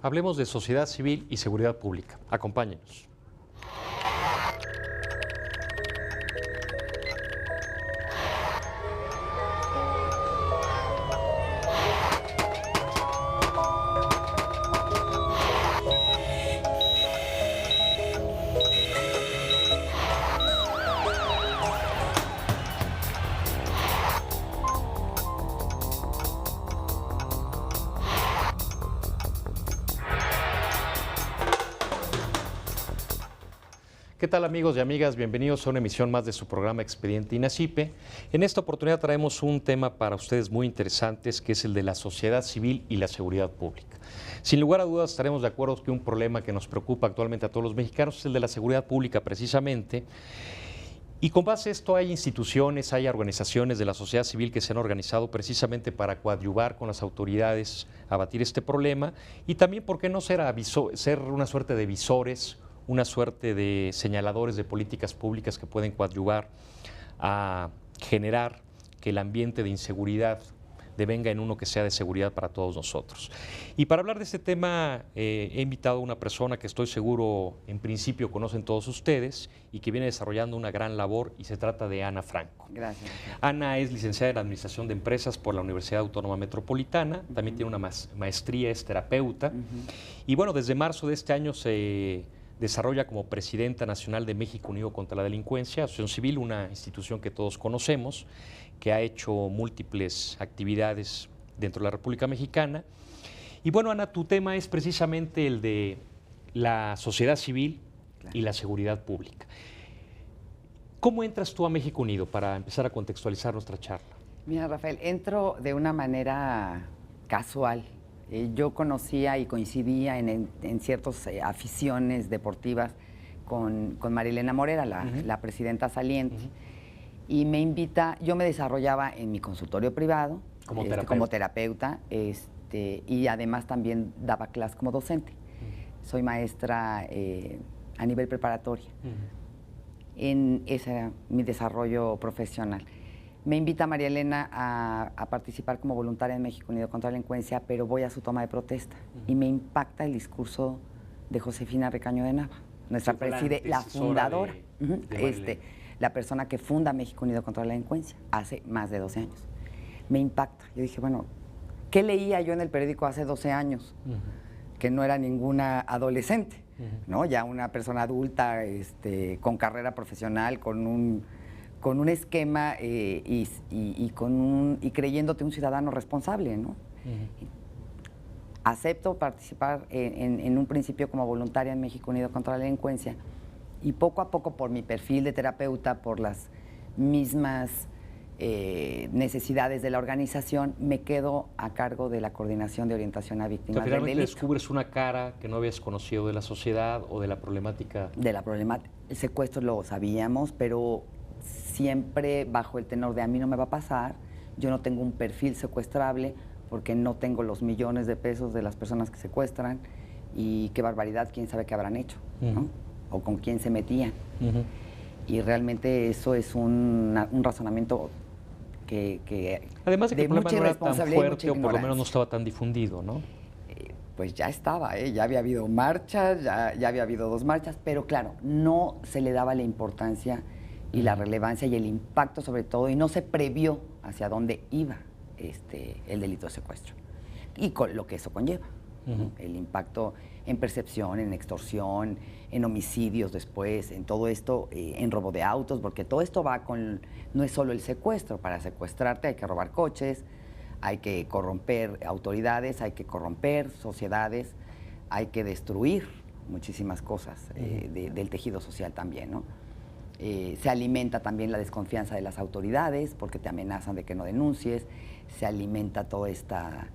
Hablemos de sociedad civil y seguridad pública. Acompáñenos. ¿Qué tal amigos y amigas? Bienvenidos a una emisión más de su programa Expediente INACYPE. En esta oportunidad traemos un tema para ustedes muy interesante, que es el de la sociedad civil y la seguridad pública. Sin lugar a dudas estaremos de acuerdo que un problema que nos preocupa actualmente a todos los mexicanos es el de la seguridad pública precisamente. Y con base a esto hay instituciones, hay organizaciones de la sociedad civil que se han organizado precisamente para coadyuvar con las autoridades a batir este problema y también, ¿por qué no ser una suerte de visores, una suerte de señaladores de políticas públicas que pueden coadyuvar a generar que el ambiente de inseguridad devenga en uno que sea de seguridad para todos nosotros? Y para hablar de este tema he invitado a una persona que estoy seguro en principio conocen todos ustedes y que viene desarrollando una gran labor, y se trata de Ana Franco. Gracias. Ana es licenciada en Administración de Empresas por la Universidad Autónoma Metropolitana, también tiene una maestría, es terapeuta, y bueno, desde marzo de este año se desarrolla como presidenta nacional de México Unido contra la Delincuencia, Asociación Civil, una institución que todos conocemos, que ha hecho múltiples actividades dentro de la República Mexicana. Y bueno, Ana, tu tema es precisamente el de la sociedad civil y la seguridad pública. ¿Cómo entras tú a México Unido para empezar a contextualizar nuestra charla? Mira, Rafael, entro de una manera casual. Yo conocía y coincidía en ciertas aficiones deportivas con Marilena Morera, la presidenta saliente, y me invita. Yo me desarrollaba en mi consultorio privado como terapeuta, y además también daba clases como docente. Soy maestra a nivel preparatorio. Ese era mi desarrollo profesional. Me invita María Elena a participar como voluntaria en México Unido contra la Delincuencia, pero voy a su toma de protesta y me impacta el discurso de Josefina Recaño de Nava, nuestra presidenta, la fundadora, la persona que funda México Unido contra la Delincuencia hace más de 12 años. Me impacta. Yo dije, bueno, ¿qué leía yo en el periódico hace 12 años? Que no era ninguna adolescente, ¿no? Ya una persona adulta, con carrera profesional, con un esquema y creyéndote un ciudadano responsable, ¿no? Acepto participar en un principio como voluntaria en México Unido contra la Delincuencia, y poco a poco, por mi perfil de terapeuta, por las mismas necesidades de la organización, me quedo a cargo de la coordinación de orientación a víctimas del delito. Descubres una cara que no habías conocido de la sociedad o de la problemática. De la problemática. El secuestro lo sabíamos, pero siempre bajo el tenor de a mí no me va a pasar, yo no tengo un perfil secuestrable porque no tengo los millones de pesos de las personas que secuestran, y qué barbaridad, quién sabe qué habrán hecho, ¿no? O con quién se metían. Y realmente eso es un razonamiento que además de que el problema no era tan fuerte, o por lo ignorancia. menos no estaba tan difundido, ¿no? Pues ya estaba, ya había habido marchas, ya había habido 2 marchas, pero claro, no se le daba la importancia y la relevancia y el impacto sobre todo, y no se previó hacia dónde iba el delito de secuestro y con lo que eso conlleva. El impacto en percepción, en extorsión, en homicidios después, en todo esto, en robo de autos, porque todo esto va con, no es solo el secuestro. Para secuestrarte hay que robar coches, hay que corromper autoridades, hay que corromper sociedades, hay que destruir muchísimas cosas del tejido social también, ¿no? Se alimenta también la desconfianza de las autoridades porque te amenazan de que no denuncies, se alimenta toda esta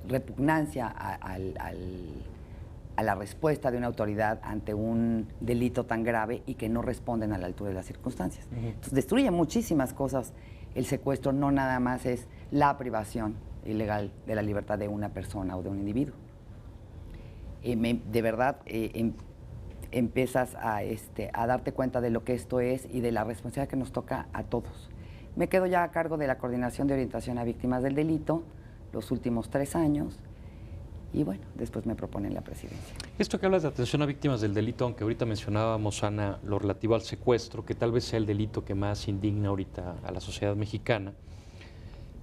repugnancia a la respuesta de una autoridad ante un delito tan grave y que no responden a la altura de las circunstancias. Entonces destruye muchísimas cosas. El secuestro no nada más es la privación ilegal de la libertad de una persona o de un individuo. De verdad, empiezas a darte cuenta de lo que esto es y de la responsabilidad que nos toca a todos. Me quedo ya a cargo de la coordinación de orientación a víctimas del delito, los últimos 3 años y bueno, después me proponen la presidencia. Esto que hablas de atención a víctimas del delito, aunque ahorita mencionábamos, Ana, lo relativo al secuestro, que tal vez sea el delito que más indigna ahorita a la sociedad mexicana,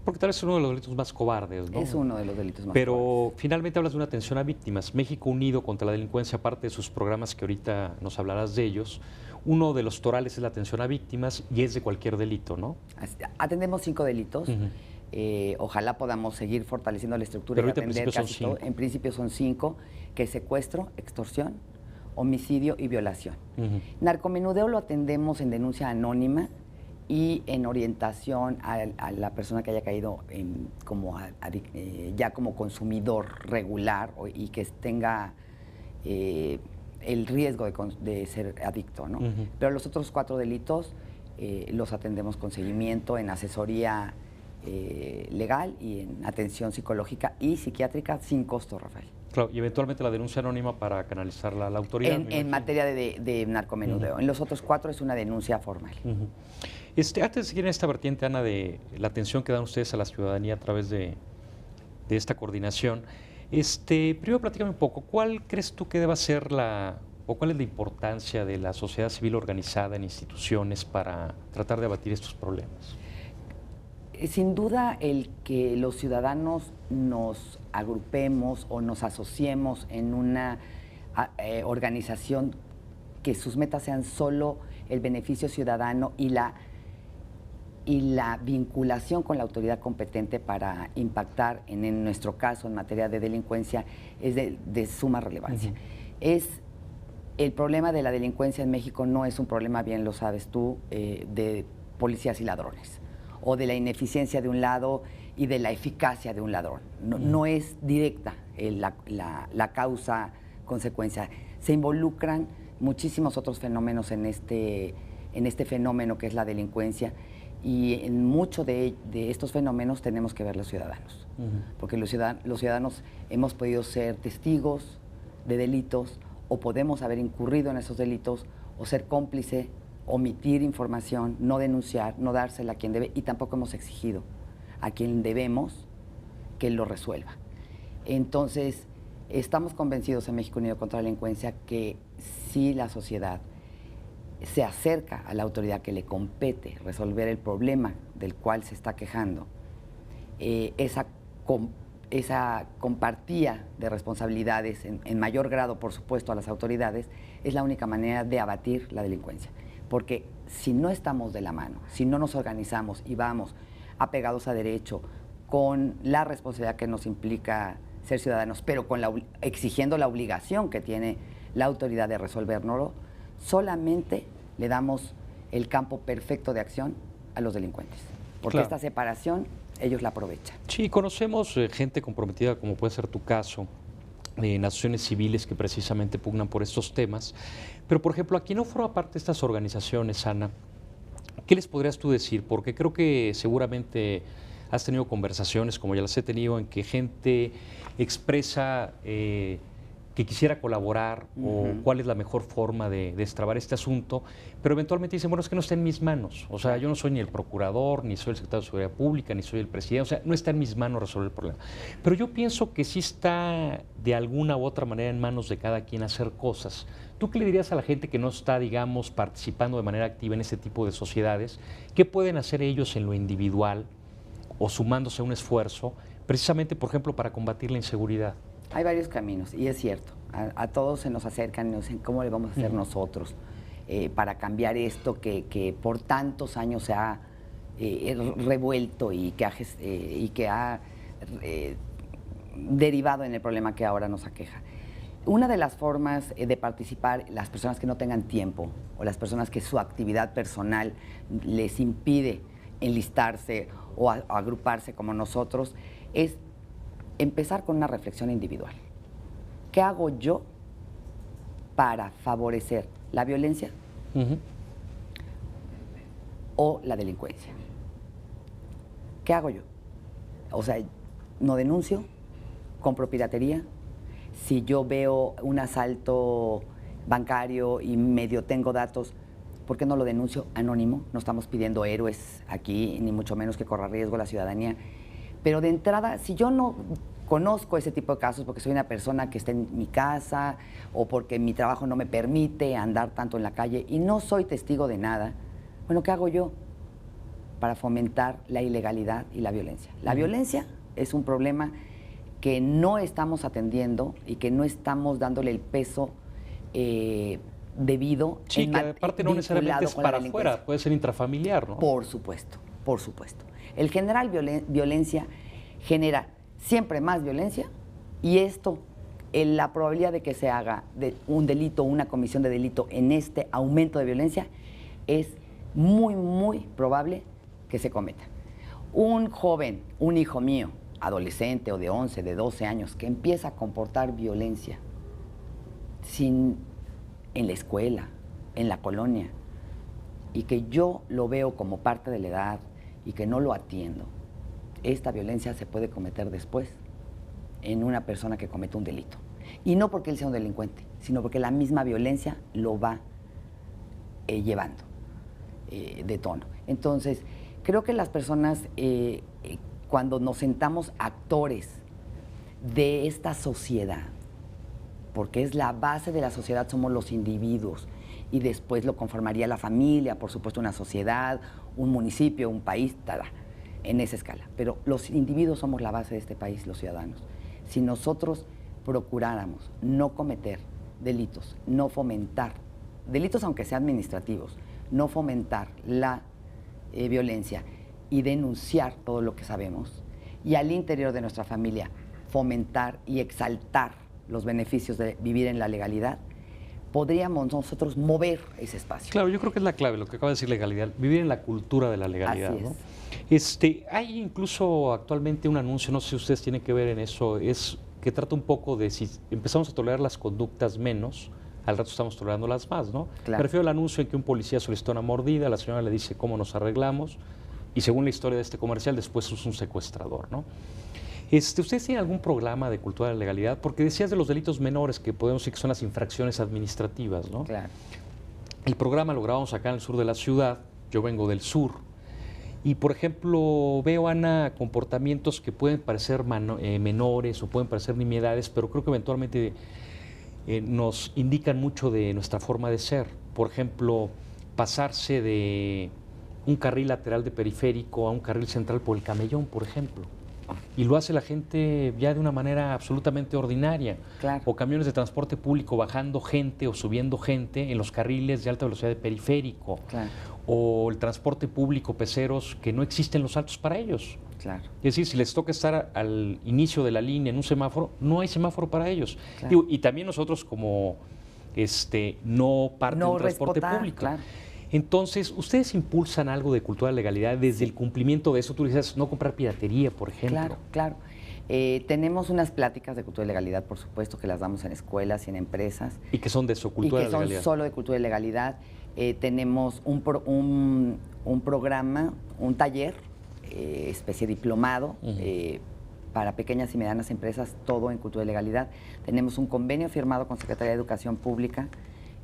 porque tal vez es uno de los delitos más cobardes, ¿no? Es uno de los delitos más Pero cobardes. finalmente hablas de una atención a víctimas. México Unido contra la Delincuencia, aparte de sus programas que ahorita nos hablarás de ellos, uno de los torales es la atención a víctimas y es de cualquier delito, ¿no? Atendemos 5 delitos. Ojalá podamos seguir fortaleciendo la estructura Pero y ahorita en atender principio casi son todo. 5. En principio son 5, que es secuestro, extorsión, homicidio y violación. Narcomenudeo lo atendemos en denuncia anónima y en orientación a la persona que haya caído ya como consumidor regular y que tenga el riesgo de ser adicto, ¿no? Pero los otros 4 delitos los atendemos con seguimiento, en asesoría legal y en atención psicológica y psiquiátrica sin costo, Rafael. Claro, y eventualmente la denuncia anónima para canalizarla a la autoridad. En materia de narcomenudeo. En los otros 4 es una denuncia formal. Antes de seguir en esta vertiente, Ana, de la atención que dan ustedes a la ciudadanía a través de esta coordinación, primero platícame un poco, ¿cuál crees tú que deba ser o cuál es la importancia de la sociedad civil organizada en instituciones para tratar de abatir estos problemas? Sin duda, el que los ciudadanos nos agrupemos o nos asociemos en una organización que sus metas sean solo el beneficio ciudadano y la vinculación con la autoridad competente para impactar, en nuestro caso, en materia de delincuencia, es de suma relevancia. El problema de la delincuencia en México no es un problema, bien lo sabes tú, de policías y ladrones, o de la ineficiencia de un lado y de la eficacia de un ladrón. No es directa la causa-consecuencia. Se involucran muchísimos otros fenómenos en este fenómeno que es la delincuencia, y en muchos de estos fenómenos tenemos que ver los ciudadanos, porque los ciudadanos hemos podido ser testigos de delitos, o podemos haber incurrido en esos delitos, o ser cómplice, omitir información, no denunciar, no dársela a quien debe, y tampoco hemos exigido a quien debemos que lo resuelva. Entonces, estamos convencidos en México Unido contra la Delincuencia que si la sociedad se acerca a la autoridad que le compete resolver el problema del cual se está quejando, esa compartía de responsabilidades en mayor grado, por supuesto, a las autoridades, es la única manera de abatir la delincuencia. Porque si no estamos de la mano, si no nos organizamos y vamos apegados a derecho, con la responsabilidad que nos implica ser ciudadanos, pero exigiendo la obligación que tiene la autoridad de resolvérnoslo, solamente le damos el campo perfecto de acción a los delincuentes. Porque esta separación ellos la aprovechan. Sí, conocemos gente comprometida, como puede ser tu caso, en asociaciones civiles que precisamente pugnan por estos temas. Pero, por ejemplo, aquí no forma parte de estas organizaciones, Ana. ¿Qué les podrías tú decir? Porque creo que seguramente has tenido conversaciones, como ya las he tenido, en que gente expresa que quisiera colaborar o cuál es la mejor forma de destrabar este asunto, pero eventualmente dicen, bueno, es que no está en mis manos. O sea, yo no soy ni el procurador, ni soy el secretario de Seguridad Pública, ni soy el presidente. O sea, no está en mis manos resolver el problema. Pero yo pienso que sí está de alguna u otra manera en manos de cada quien hacer cosas. ¿Tú qué le dirías a la gente que no está, digamos, participando de manera activa en este tipo de sociedades? ¿Qué pueden hacer ellos en lo individual o sumándose a un esfuerzo, precisamente, por ejemplo, para combatir la inseguridad? Hay varios caminos, y es cierto. A todos se nos acercan y nos dicen, ¿cómo le vamos a hacer nosotros para cambiar esto que por tantos años se ha revuelto y que ha derivado en el problema que ahora nos aqueja? Una de las formas de participar, las personas que no tengan tiempo o las personas que su actividad personal les impide enlistarse o agruparse como nosotros, es empezar con una reflexión individual. ¿Qué hago yo para favorecer la violencia o la delincuencia? ¿Qué hago yo? O sea, no denuncio, compro piratería. Si yo veo un asalto bancario y medio tengo datos, ¿por qué no lo denuncio anónimo? No estamos pidiendo héroes aquí, ni mucho menos que corra riesgo la ciudadanía. Pero de entrada, si yo no conozco ese tipo de casos porque soy una persona que está en mi casa o porque mi trabajo no me permite andar tanto en la calle y no soy testigo de nada, bueno, ¿qué hago yo para fomentar la ilegalidad y la violencia? La violencia es un problema que no estamos atendiendo y que no estamos dándole el peso debido. Sí, que aparte no necesariamente es para afuera, puede ser intrafamiliar, ¿no? Por supuesto, por supuesto. El generar violencia genera siempre más violencia y esto, la probabilidad de que se haga un delito o una comisión de delito en este aumento de violencia es muy, muy probable que se cometa. Un joven, un hijo mío, adolescente o de 11, de 12 años, que empieza a comportar violencia en la escuela, en la colonia, y que yo lo veo como parte de la edad y que no lo atiendo, esta violencia se puede cometer después en una persona que comete un delito. Y no porque él sea un delincuente, sino porque la misma violencia lo va llevando de tono. Entonces, creo que las personas, cuando nos sentamos actores de esta sociedad, porque es la base de la sociedad, somos los individuos, y después lo conformaría la familia, por supuesto una sociedad, un municipio, un país, en esa escala. Pero los individuos somos la base de este país, los ciudadanos. Si nosotros procuráramos no cometer delitos, no fomentar, delitos aunque sean administrativos, no fomentar la violencia y denunciar todo lo que sabemos, y al interior de nuestra familia fomentar y exaltar los beneficios de vivir en la legalidad, podríamos nosotros mover ese espacio. Claro, yo creo que es la clave, lo que acaba de decir legalidad, vivir en la cultura de la legalidad. Así es. ¿No? Hay incluso actualmente un anuncio, no sé si ustedes tienen que ver en eso, es que trata un poco de si empezamos a tolerar las conductas menos, al rato estamos tolerando las más, ¿no? Claro. Me refiero al anuncio en que un policía solicitó una mordida, la señora le dice cómo nos arreglamos, y según la historia de este comercial, después es un secuestrador, ¿no? ¿Ustedes tienen algún programa de cultura de la legalidad? Porque decías de los delitos menores, que podemos decir que son las infracciones administrativas, ¿no? Claro. El programa lo grabamos acá en el sur de la ciudad, yo vengo del sur, y por ejemplo veo, Ana, comportamientos que pueden parecer menores o pueden parecer nimiedades, pero creo que eventualmente nos indican mucho de nuestra forma de ser. Por ejemplo, pasarse de un carril lateral de periférico a un carril central por el camellón, por ejemplo. Y lo hace la gente ya de una manera absolutamente ordinaria. Claro. O camiones de transporte público bajando gente o subiendo gente en los carriles de alta velocidad de periférico. Claro. O el transporte público, peceros, que no existen los altos para ellos. Claro. Es decir, si les toca estar al inicio de la línea en un semáforo, no hay semáforo para ellos. Claro. Digo, y también nosotros como no parte No del transporte respetar, público. claro. Entonces, ¿ustedes impulsan algo de cultura de legalidad desde el cumplimiento de eso? Tú dices, no comprar piratería, por ejemplo. Claro, claro. Tenemos unas pláticas de cultura de legalidad, por supuesto, que las damos en escuelas y en empresas. Y que son de su cultura y de que legalidad. son solo de cultura de legalidad. Tenemos un programa, un taller, especie de diplomado, para pequeñas y medianas empresas, todo en cultura de legalidad. Tenemos un convenio firmado con Secretaría de Educación Pública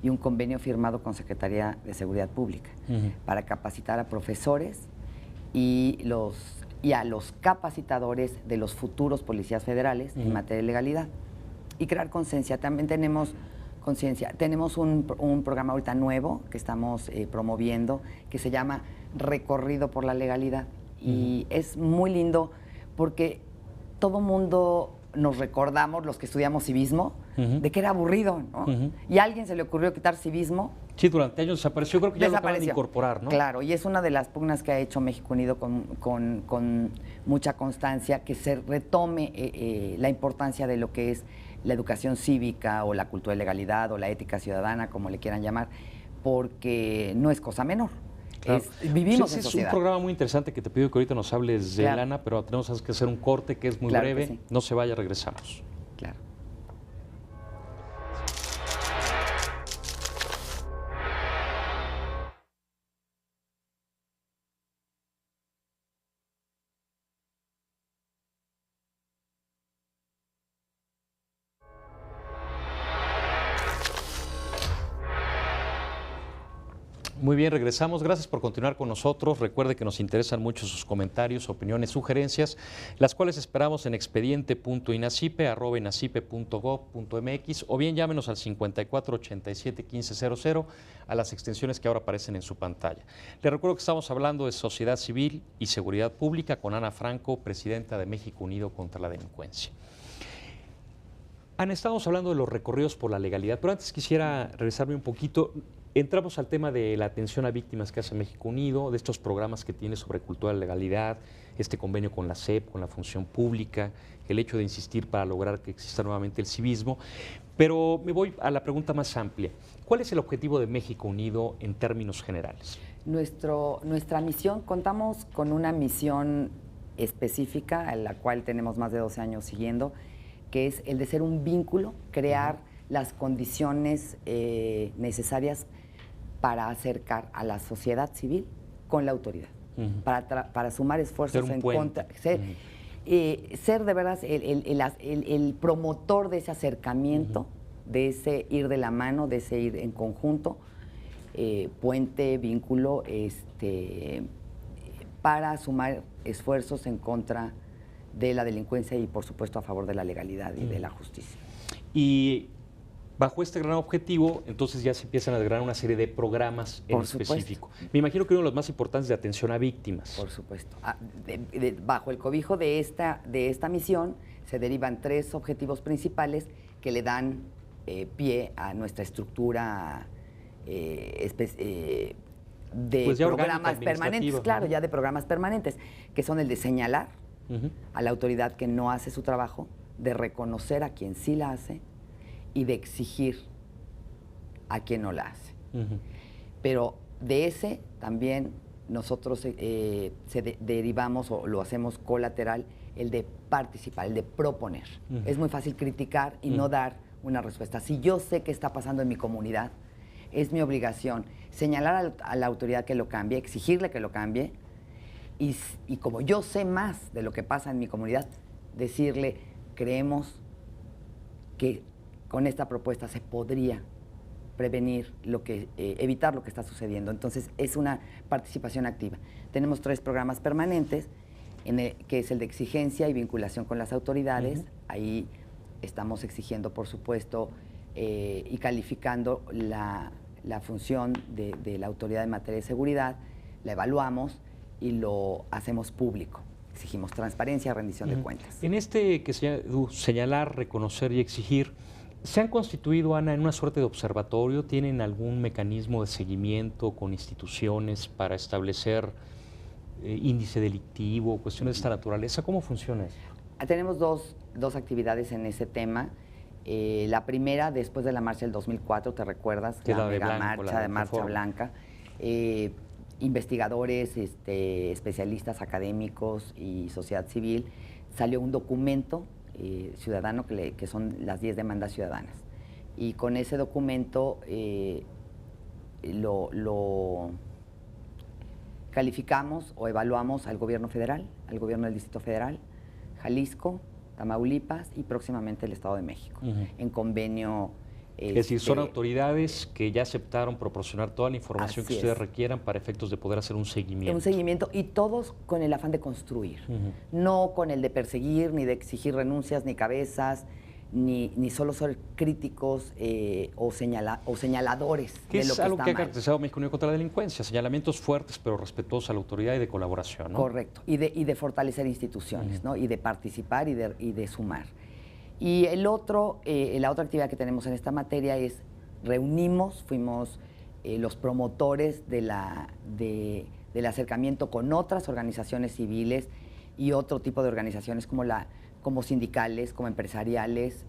y un convenio firmado con Secretaría de Seguridad Pública para capacitar a profesores y a los capacitadores de los futuros policías federales en materia de legalidad y crear conciencia. También tenemos conciencia. Tenemos un programa ahorita nuevo que estamos promoviendo que se llama Recorrido por la Legalidad y es muy lindo porque todo mundo nos recordamos, los que estudiamos civismo, de que era aburrido, ¿no? Y a alguien se le ocurrió quitar civismo. Sí, durante años desapareció, creo que ya lo acaban de incorporar, ¿no? Claro, y es una de las pugnas que ha hecho México Unido con mucha constancia, que se retome la importancia de lo que es la educación cívica o la cultura de legalidad o la ética ciudadana, como le quieran llamar, porque no es cosa menor. Claro. Vivimos pues en sociedad. Es un programa muy interesante que te pido que ahorita nos hables de Lana, pero tenemos que hacer un corte que es muy breve. Sí. No se vaya, regresamos. Claro. Muy bien, regresamos. Gracias por continuar con nosotros. Recuerde que nos interesan mucho sus comentarios, opiniones, sugerencias, las cuales esperamos en expediente.inacipe@inacipe.gov.mx o bien llámenos al 54 87 1500 a las extensiones que ahora aparecen en su pantalla. Les recuerdo que estamos hablando de sociedad civil y seguridad pública con Ana Franco, presidenta de México Unido contra la Delincuencia. Ana, estábamos hablando de los recorridos por la legalidad, pero antes quisiera regresarme un poquito. Entramos al tema de la atención a víctimas que hace México Unido, de estos programas que tiene sobre cultura de legalidad, este convenio con la SEP, con la función pública, el hecho de insistir para lograr que exista nuevamente el civismo. Pero me voy a la pregunta más amplia. ¿Cuál es el objetivo de México Unido en términos generales? Nuestra misión, contamos con una misión específica, a la cual tenemos más de 12 años siguiendo, que es el de ser un vínculo, crear las condiciones necesarias para acercar a la sociedad civil con la autoridad, para sumar esfuerzos en contra, ser de verdad el promotor de ese acercamiento, de ese ir de la mano, de ese ir en conjunto, puente, vínculo, para sumar esfuerzos en contra de la delincuencia y, por supuesto, a favor de la legalidad y de la justicia. Y bajo este gran objetivo, entonces ya se empiezan a desgranar una serie de programas en específico. Me imagino que uno de los más importantes de atención a víctimas. Por supuesto. Bajo el cobijo de esta misión se derivan 3 objetivos principales que le dan pie a nuestra estructura de pues programas permanentes, claro, ya de programas permanentes, que son el de señalar a la autoridad que no hace su trabajo, de reconocer a quien sí la hace y de exigir a quien no la hace. Pero de ese también nosotros derivamos o lo hacemos colateral el de participar, el de proponer. Es muy fácil criticar y no dar una respuesta. Si yo sé qué está pasando en mi comunidad, es mi obligación señalar a la autoridad que lo cambie, exigirle que lo cambie y como yo sé más de lo que pasa en mi comunidad, decirle, creemos que con esta propuesta se podría prevenir evitar lo que está sucediendo. Entonces, es una participación activa. Tenemos 3 programas permanentes, que es el de exigencia y vinculación con las autoridades. Ahí estamos exigiendo, por supuesto, y calificando la función de la autoridad en materia de seguridad, la evaluamos y lo hacemos público. Exigimos transparencia, rendición de cuentas. En este que señalar, reconocer y exigir, ¿se han constituido, Ana, en una suerte de observatorio? ¿Tienen algún mecanismo de seguimiento con instituciones para establecer índice delictivo, cuestiones de esta naturaleza? ¿Cómo funciona eso? Tenemos dos actividades en ese tema. La primera, después de la marcha del 2004, ¿te recuerdas? La mega marcha de Marcha Blanca. Investigadores, especialistas académicos y sociedad civil, salió un documento ciudadano que son las 10 demandas ciudadanas. Y con ese documento lo calificamos o evaluamos al gobierno federal, al gobierno del Distrito Federal, Jalisco, Tamaulipas y próximamente el Estado de México, en convenio. Es decir, son autoridades que ya aceptaron proporcionar toda la información que ustedes requieran para efectos de poder hacer un seguimiento. Un seguimiento, y todos con el afán de construir, no con el de perseguir, ni de exigir renuncias, ni cabezas, ni solo ser críticos o señaladores de lo que está mal. Es algo que ha caracterizado a México Unido contra la Delincuencia, señalamientos fuertes pero respetuosos a la autoridad y de colaboración, ¿no? Correcto, y de fortalecer instituciones, ¿no? Y de participar y de sumar. Y la otra actividad que tenemos en esta materia es fuimos los promotores del acercamiento con otras organizaciones civiles y otro tipo de organizaciones como sindicales, como empresariales,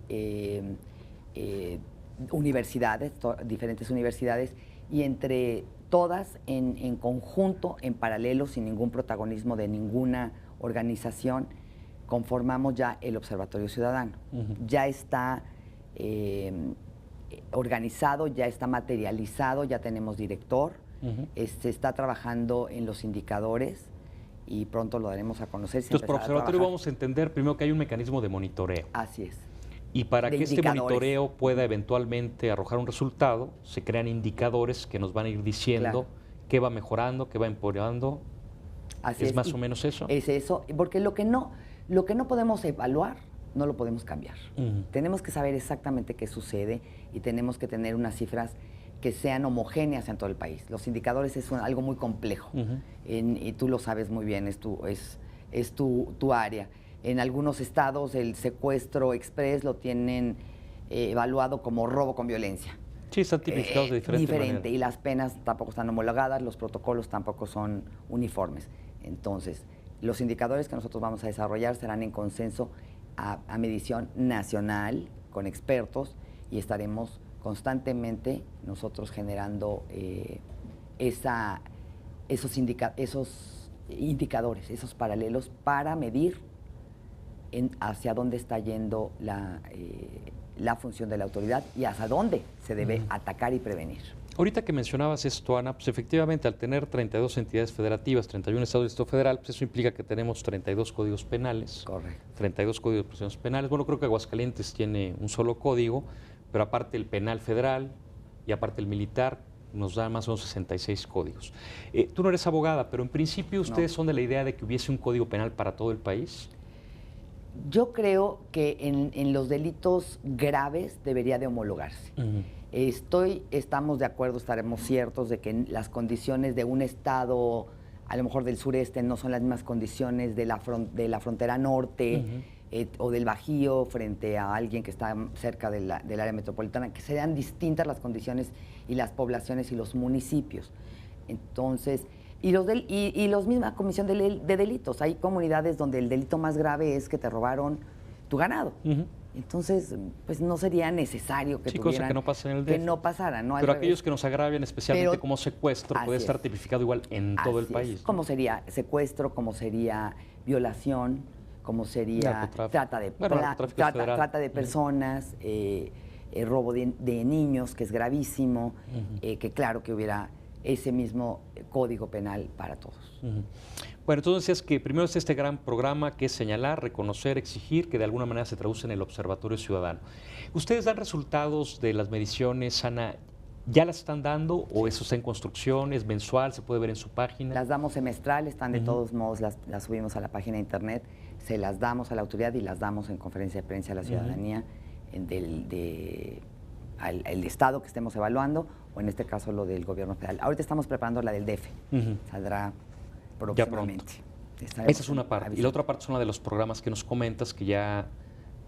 universidades, diferentes universidades, y entre todas en conjunto, en paralelo, sin ningún protagonismo de ninguna organización, conformamos ya el Observatorio Ciudadano. Ya está organizado, ya está materializado, ya tenemos director, se está trabajando en los indicadores y pronto lo daremos a conocer. Entonces, por observatorio vamos a entender primero que hay un mecanismo de monitoreo. Así es. Y para que este monitoreo pueda eventualmente arrojar un resultado, se crean indicadores que nos van a ir diciendo ¿Qué va mejorando? ¿Qué va empeorando? Así ¿Es más o menos eso? Es eso, porque lo que no podemos evaluar, no lo podemos cambiar. Tenemos que saber exactamente qué sucede y tenemos que tener unas cifras que sean homogéneas en todo el país. Los indicadores es algo muy complejo y tú lo sabes muy bien, es tu área. En algunos estados el secuestro express lo tienen evaluado como robo con violencia. Sí, están tipificados de diferente manera. Y las penas tampoco están homologadas, los protocolos tampoco son uniformes. Entonces, los indicadores que nosotros vamos a desarrollar serán en consenso a medición nacional con expertos y estaremos constantemente nosotros generando esos indicadores, esos paralelos para medir hacia dónde está yendo la función de la autoridad y hacia dónde se debe atacar y prevenir. Ahorita que mencionabas esto, Ana, pues efectivamente al tener 32 entidades federativas, 31 estados de Distrito Federal, pues eso implica que tenemos 32 códigos penales. Correcto. 32 códigos de procedimientos penales. Bueno, creo que Aguascalientes tiene un solo código, pero aparte el penal federal y aparte el militar nos da más o menos 66 códigos. Tú no eres abogada, pero en principio ustedes son de la idea de que hubiese un código penal para todo el país. Yo creo que en los delitos graves debería de homologarse. Estamos de acuerdo, estaremos ciertos de que las condiciones de un estado, a lo mejor del sureste, no son las mismas condiciones de la frontera norte o del Bajío frente a alguien que está cerca del área metropolitana, que sean distintas las condiciones y las poblaciones y los municipios. Entonces, y los misma comisión de delitos. Hay comunidades donde el delito más grave es que te robaron tu ganado. Entonces, pues no sería necesario que tuvieran, cosa que no pasa en el DF. que no pasara, ¿no? Pero aquellos que nos agravian, especialmente Pero, como secuestro, puede estar tipificado igual en todo el país. ¿Cómo sería secuestro? ¿Cómo sería violación? ¿Cómo sería trata de personas? Robo de niños, que es gravísimo, que claro que hubiera ese mismo código penal para todos. Bueno, entonces decías que primero es este gran programa que es señalar, reconocer, exigir, que de alguna manera se traduce en el Observatorio Ciudadano. ¿Ustedes dan resultados de las mediciones, Ana? ¿Ya las están dando o eso está en construcción? ¿Es mensual? ¿Se puede ver en su página? Las damos semestral, están de todos modos, las subimos a la página de internet, se las damos a la autoridad y las damos en conferencia de prensa a la ciudadanía al estado que estemos evaluando, o en este caso lo del gobierno federal. Ahorita estamos preparando la del DF, saldrá próximamente. Esa es una parte. Y la otra parte es uno de los programas que nos comentas que ya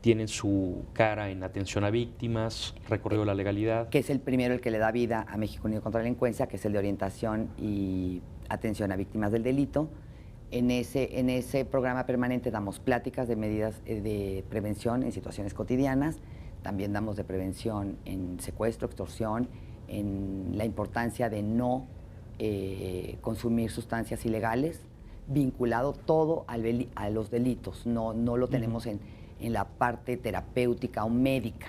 tienen su cara en atención a víctimas, recorrido de la legalidad. Que es el primero, el que le da vida a México Unido contra la Delincuencia, que es el de orientación y atención a víctimas del delito. En ese programa permanente damos pláticas de medidas de prevención en situaciones cotidianas, también damos de prevención en secuestro, extorsión, en la importancia de no consumir sustancias ilegales, vinculado todo a los delitos, no lo tenemos en la parte terapéutica o médica,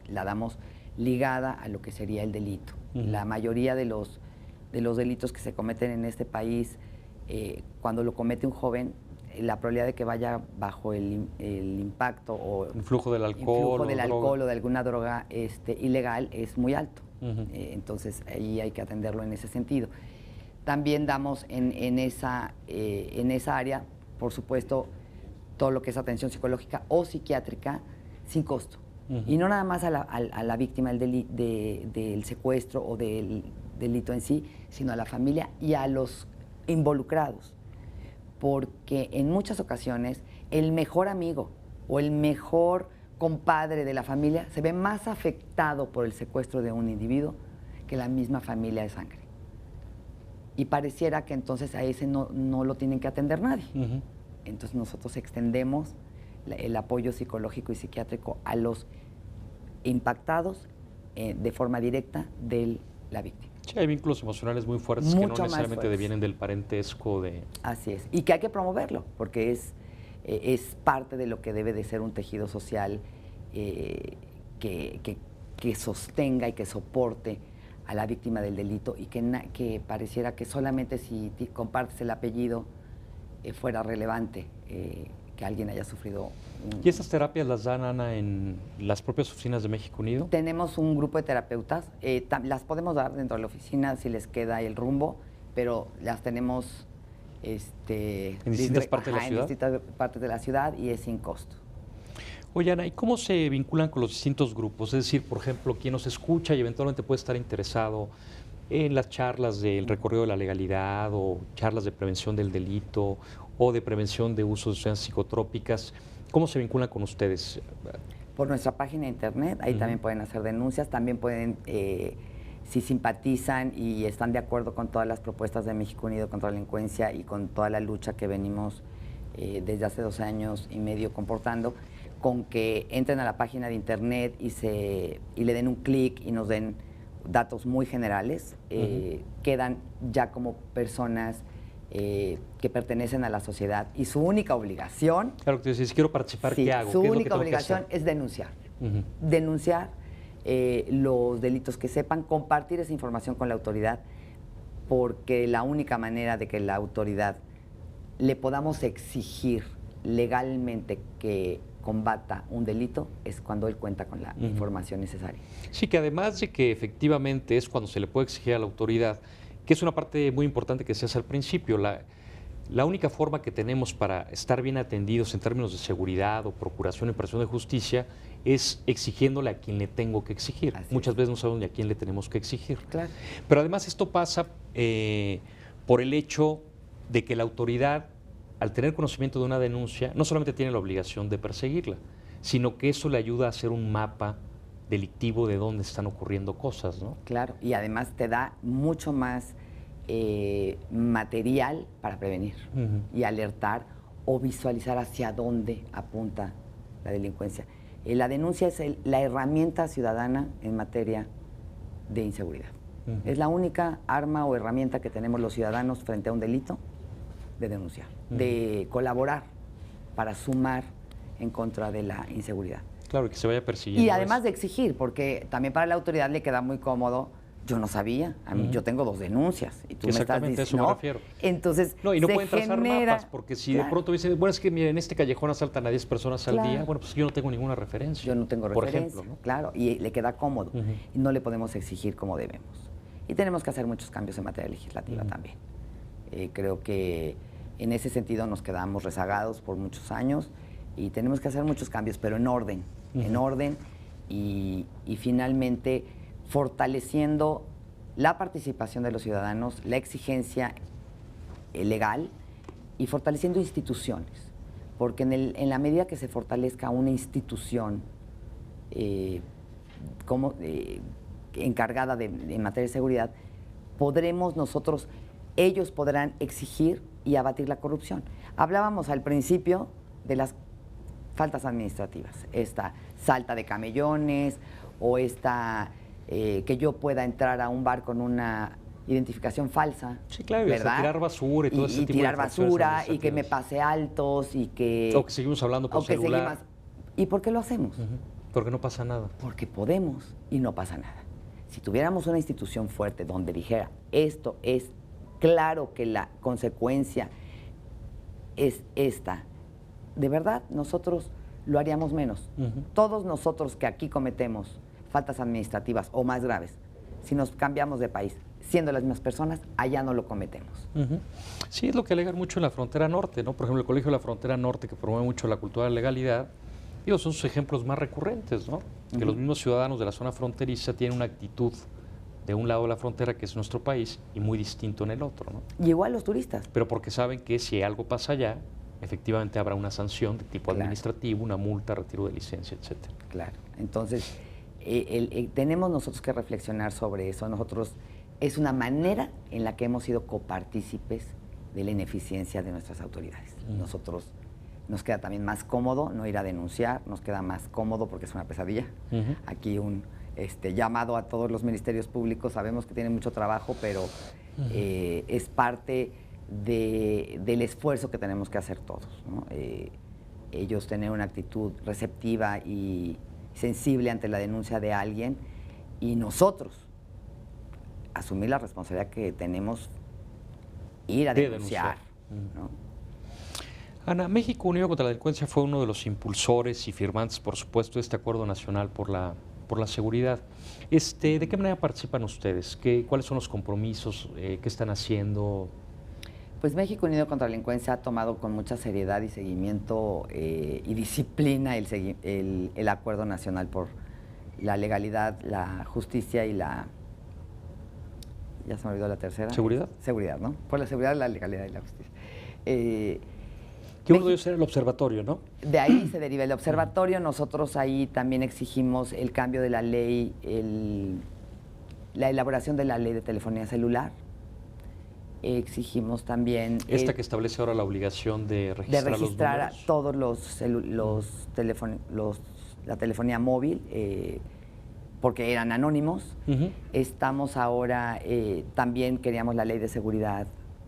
la damos ligada a lo que sería el delito. La mayoría de los delitos que se cometen en este país, cuando lo comete un joven, la probabilidad de que vaya bajo el impacto o influjo del alcohol o de alguna droga ilegal es muy alto. Entonces ahí hay que atenderlo en ese sentido. También damos en esa área, por supuesto, todo lo que es atención psicológica o psiquiátrica sin costo. Y no nada más a la víctima del secuestro o del delito en sí, sino a la familia y a los involucrados. Porque en muchas ocasiones el mejor amigo o el mejor compadre de la familia se ve más afectado por el secuestro de un individuo que la misma familia de sangre. Y pareciera que entonces a ese no lo tienen que atender nadie. Entonces nosotros extendemos el apoyo psicológico y psiquiátrico a los impactados de forma directa de la víctima. Sí, hay vínculos emocionales muy fuertes que no necesariamente devienen del parentesco de... Así es, y que hay que promoverlo, porque es parte de lo que debe de ser un tejido social que sostenga y que soporte a la víctima del delito y que pareciera que solamente si compartes el apellido fuera relevante que alguien haya sufrido. ¿Y esas terapias las dan, Ana, en las propias oficinas de México Unido? Tenemos un grupo de terapeutas, las podemos dar dentro de la oficina si les queda el rumbo, pero las tenemos ¿En distintas partes de la ciudad? en distintas partes de la ciudad y es sin costo. Oye, Ana, ¿y cómo se vinculan con los distintos grupos? Es decir, por ejemplo, quien nos escucha y eventualmente puede estar interesado en las charlas del recorrido de la legalidad o charlas de prevención del delito o de prevención de uso de sustancias psicotrópicas, ¿cómo se vinculan con ustedes? Por nuestra página de internet, ahí también pueden hacer denuncias, también pueden, si simpatizan y están de acuerdo con todas las propuestas de México Unido contra la Delincuencia y con toda la lucha que venimos desde hace 2 años y medio comportando, con que entren a la página de internet y le den un clic y nos den datos muy generales, quedan ya como personas que pertenecen a la sociedad y su única obligación... Claro que si quiero participar, sí, ¿qué hago? Su ¿Qué es lo que única tengo que obligación hacer? es denunciar. Denunciar los delitos que sepan, compartir esa información con la autoridad, porque la única manera de que la autoridad le podamos exigir legalmente que combata un delito es cuando él cuenta con la información necesaria. Sí, que además de que efectivamente es cuando se le puede exigir a la autoridad, que es una parte muy importante que se hace al principio, la única forma que tenemos para estar bien atendidos en términos de seguridad o procuración y prestación de justicia es exigiéndole a quien le tengo que exigir. Muchas veces no sabemos ni a quién le tenemos que exigir. Claro. Pero además esto pasa por el hecho de que la autoridad, al tener conocimiento de una denuncia, no solamente tiene la obligación de perseguirla, sino que eso le ayuda a hacer un mapa delictivo de dónde están ocurriendo cosas, ¿no? Claro, y además te da mucho más material para prevenir y alertar o visualizar hacia dónde apunta la delincuencia. La denuncia es la herramienta ciudadana en materia de inseguridad. Es la única arma o herramienta que tenemos los ciudadanos frente a un delito, de denunciar, de colaborar para sumar en contra de la inseguridad. Claro, y que se vaya persiguiendo. Y además de exigir, porque también para la autoridad le queda muy cómodo. Yo no sabía, a mí yo tengo 2 denuncias y tú me estás diciendo, a eso me refiero. Entonces, no, y no se pueden trazar genera, mapas, porque si de pronto dicen, bueno, es que miren, en este callejón asaltan a 10 personas al día, bueno, pues yo no tengo ninguna referencia. Yo no tengo por referencia, ejemplo, ¿no? claro, y le queda cómodo. Y no le podemos exigir como debemos. Y tenemos que hacer muchos cambios en materia legislativa también. Creo que en ese sentido nos quedamos rezagados por muchos años y tenemos que hacer muchos cambios, pero en orden, y finalmente fortaleciendo la participación de los ciudadanos, la exigencia legal y fortaleciendo instituciones, porque en la medida que se fortalezca una institución encargada en materia de seguridad, podremos nosotros, ellos podrán exigir y abatir la corrupción. Hablábamos al principio de las faltas administrativas, esta salta de camellones o esta que yo pueda entrar a un bar con una identificación falsa. Sí, claro, y ¿verdad? tirar basura y todo ese tipo de tirar infracciones basura y que me pase altos y que... O que seguimos hablando por celular. ¿Y por qué lo hacemos? Porque no pasa nada. Porque podemos y no pasa nada. Si tuviéramos una institución fuerte donde dijera, esto es claro que la consecuencia es esta, de verdad nosotros lo haríamos menos. Todos nosotros que aquí cometemos faltas administrativas o más graves, si nos cambiamos de país, siendo las mismas personas, allá no lo cometemos. Sí, es lo que alegan mucho en la frontera norte, ¿no? Por ejemplo, el Colegio de la Frontera Norte, que promueve mucho la cultura de la legalidad, son sus ejemplos más recurrentes, ¿no? Que los mismos ciudadanos de la zona fronteriza tienen una actitud de un lado de la frontera, que es nuestro país, y muy distinto en el otro, ¿no? Y igual los turistas. Pero porque saben que si algo pasa allá, efectivamente habrá una sanción de tipo administrativo, una multa, retiro de licencia, etcétera. Claro. Entonces, tenemos nosotros que reflexionar sobre eso. Nosotros, es una manera en la que hemos sido copartícipes de la ineficiencia de nuestras autoridades. Nosotros nos queda también más cómodo no ir a denunciar, nos queda más cómodo porque es una pesadilla. Aquí un llamado a todos los ministerios públicos, sabemos que tienen mucho trabajo, pero es parte del esfuerzo que tenemos que hacer todos, ¿no? Ellos tener una actitud receptiva y sensible ante la denuncia de alguien y nosotros asumir la responsabilidad que tenemos ir a denunciar. ¿No? Ana, México Unido contra la Delincuencia fue uno de los impulsores y firmantes, por supuesto, de este Acuerdo Nacional por la por la seguridad. ¿De qué manera participan ustedes? ¿Cuáles son los compromisos? ¿Qué están haciendo? Pues México Unido contra la Delincuencia ha tomado con mucha seriedad y seguimiento y disciplina el Acuerdo Nacional por la Legalidad, la Justicia y la... Ya se me olvidó la tercera. ¿Seguridad? Seguridad, ¿no? Por la seguridad, la legalidad y la justicia. Que uno debe ser el observatorio, ¿no? De ahí se deriva el observatorio. Nosotros ahí también exigimos el cambio de la ley, la elaboración de la ley de telefonía celular. Exigimos también... Esta que establece ahora la obligación de registrar a todos la telefonía móvil, porque eran anónimos. Estamos ahora, también queríamos la ley de seguridad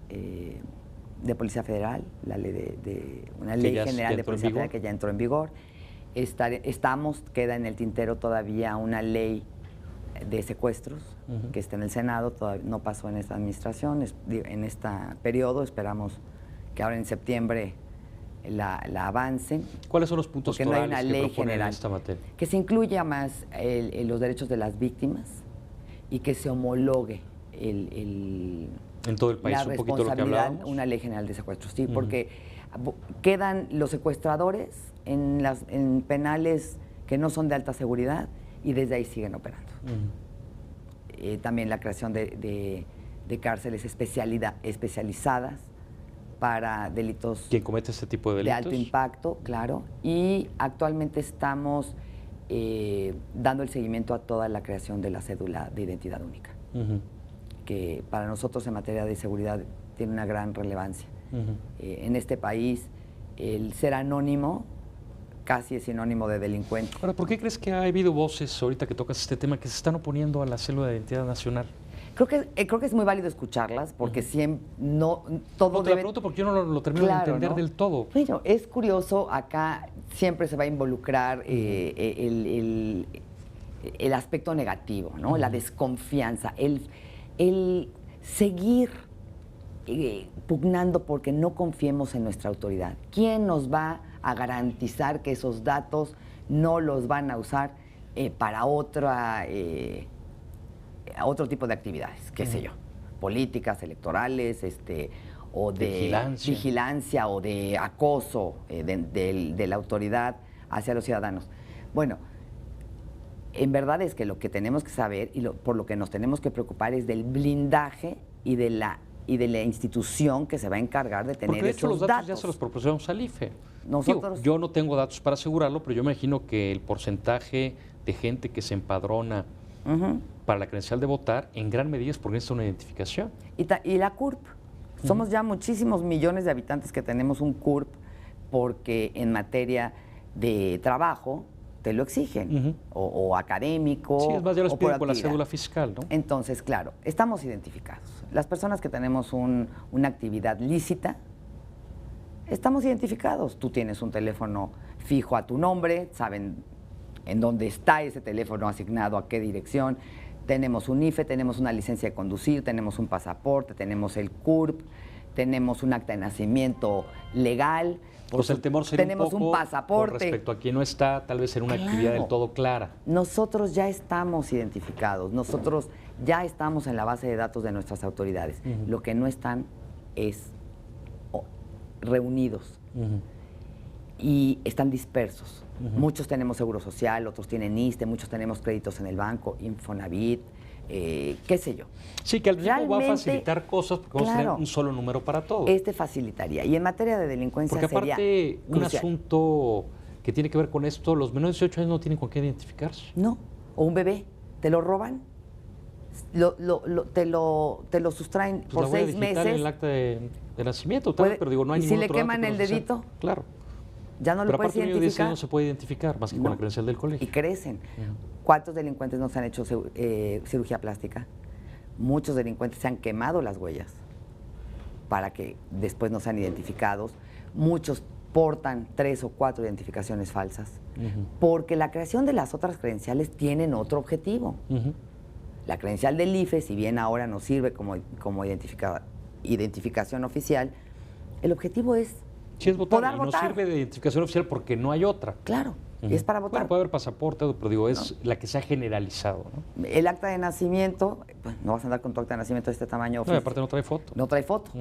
de Policía Federal, la ley una ley general de Policía Federal que ya entró en vigor. Queda en el tintero todavía una ley de secuestros que está en el Senado, todavía no pasó en esta administración, en este periodo. Esperamos que ahora en septiembre la avancen. ¿Cuáles son los puntos porque no hay una ley general en esta materia? Que se incluya más los derechos de las víctimas y que se homologue en todo el país, la un poquito lo que hablábamos. Una ley general de secuestros, sí, porque quedan los secuestradores en penales que no son de alta seguridad y desde ahí siguen operando. También la creación de cárceles especializadas para delitos... ¿Quién comete este tipo de delitos? De alto impacto, claro. Y actualmente estamos dando el seguimiento a toda la creación de la cédula de identidad única, que para nosotros en materia de seguridad tiene una gran relevancia. En este país, el ser anónimo casi es sinónimo de delincuente. Ahora, ¿por qué crees que ha habido voces, ahorita que tocas este tema, que se están oponiendo a la cédula de identidad nacional? Creo que es muy válido escucharlas, porque siempre todo te la pregunto porque yo no lo termino de entender del todo. Bueno, es curioso, acá siempre se va a involucrar el aspecto negativo, ¿no? La desconfianza, el seguir pugnando porque no confiemos en nuestra autoridad. ¿Quién nos va a garantizar que esos datos no los van a usar para otro tipo de actividades, qué sé yo, políticas, electorales, o de vigilancia o de acoso de la autoridad hacia los ciudadanos? Bueno, en verdad es que lo que tenemos que saber y por lo que nos tenemos que preocupar es del blindaje y de la institución que se va a encargar de tener porque de hecho esos los datos ya se los proporcionamos al IFE. Nosotros... yo no tengo datos para asegurarlo, pero yo me imagino que el porcentaje de gente que se empadrona para la credencial de votar, en gran medida es porque necesita una identificación. Y la CURP. Somos ya muchísimos millones de habitantes que tenemos un CURP porque en materia de trabajo te lo exigen, o académico. Sí, es más, ya los piden con la actividad. cédula fiscal, ¿no? Entonces, claro, estamos identificados. Las personas que tenemos una actividad lícita, estamos identificados. Tú tienes un teléfono fijo a tu nombre, saben en dónde está ese teléfono asignado, a qué dirección. Tenemos un IFE, tenemos una licencia de conducir, tenemos un pasaporte, tenemos el CURP, tenemos un acta de nacimiento legal. Pues el temor sería tenemos un pasaporte. Con respecto a quien no está tal vez en una actividad del todo clara. Nosotros ya estamos identificados, nosotros ya estamos en la base de datos de nuestras autoridades. Lo que no están es reunidos y están dispersos. Muchos tenemos Seguro Social, otros tienen ISSSTE, muchos tenemos créditos en el banco, Infonavit, qué sé yo. Sí, que al principio va a facilitar cosas porque vamos a tener un solo número para todos. Facilitaría. Y en materia de delincuencia porque aparte, sería un crucial. asunto que tiene que ver con esto, los menores de 18 años no tienen con qué identificarse. No, o un bebé, te lo roban, te lo sustraen pues por 6 meses. En el acta de nacimiento, tal, pero digo, no hay ¿y ningún si le otro queman dato el que dedito? Claro. Ya no lo puedes identificar. Pero aparte identificar. no se puede identificar más que con la credencial del colegio. Y crecen. ¿Cuántos delincuentes no se han hecho cirugía plástica? Muchos delincuentes se han quemado las huellas para que después no sean identificados. Muchos portan 3 o 4 identificaciones falsas, porque la creación de las otras credenciales tienen otro objetivo. La credencial del IFE, si bien ahora nos sirve como identificación oficial, el objetivo es sí, es votar, poder y votar. No sirve de identificación oficial porque no hay otra. Claro. Y es para votar. Bueno, puede haber pasaporte, pero digo, es la que se ha generalizado, ¿no? El acta de nacimiento, pues no vas a andar con tu acta de nacimiento de este tamaño. No, y aparte no trae foto. No trae foto,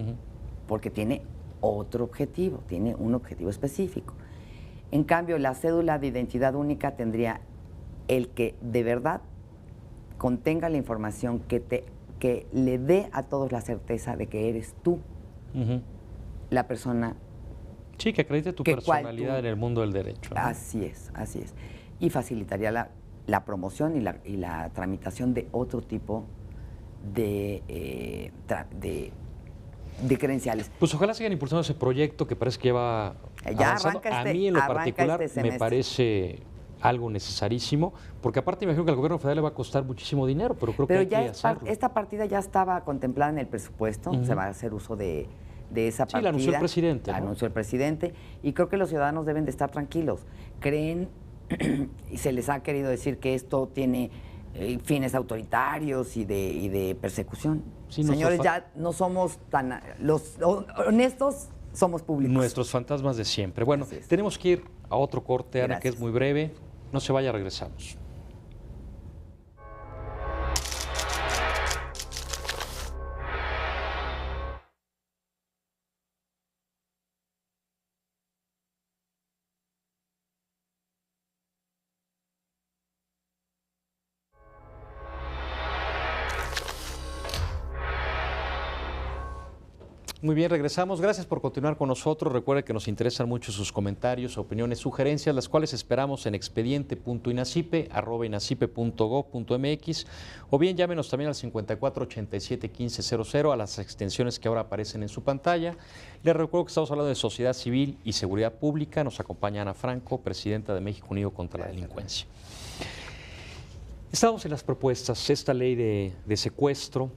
porque tiene otro objetivo, tiene un objetivo específico. En cambio, la cédula de identidad única tendría el que de verdad contenga la información que le dé a todos la certeza de que eres tú la persona. Sí, que acredite tu personalidad en el mundo del derecho, ¿no? Así es, así es. Y facilitaría la promoción y la tramitación de otro tipo de credenciales. Pues ojalá sigan impulsando ese proyecto que parece que lleva ya avanzando. A mí en lo particular me parece algo necesarísimo, porque aparte me imagino que al gobierno federal le va a costar muchísimo dinero, pero creo que hay que hacerlo. Esta partida ya estaba contemplada en el presupuesto, se va a hacer uso de esa partida. Sí, la anunció el presidente. La anunció el presidente, y creo que los ciudadanos deben de estar tranquilos. Creen, y se les ha querido decir que esto tiene fines autoritarios y de persecución. Sí, señores, ya no somos tan... Los honestos somos públicos. Nuestros fantasmas de siempre. Bueno, tenemos que ir a otro corte, Ana, que es muy breve. No se vaya, regresamos. Muy bien, regresamos. Gracias por continuar con nosotros. Recuerde que nos interesan mucho sus comentarios, opiniones, sugerencias, las cuales esperamos en expediente.inacipe@inacipe.gov.mx, o bien llámenos también al 5487-1500 a las extensiones que ahora aparecen en su pantalla. Les recuerdo que estamos hablando de sociedad civil y seguridad pública. Nos acompaña Ana Franco, presidenta de México Unido contra la Delincuencia. Estamos en las propuestas, esta ley de secuestro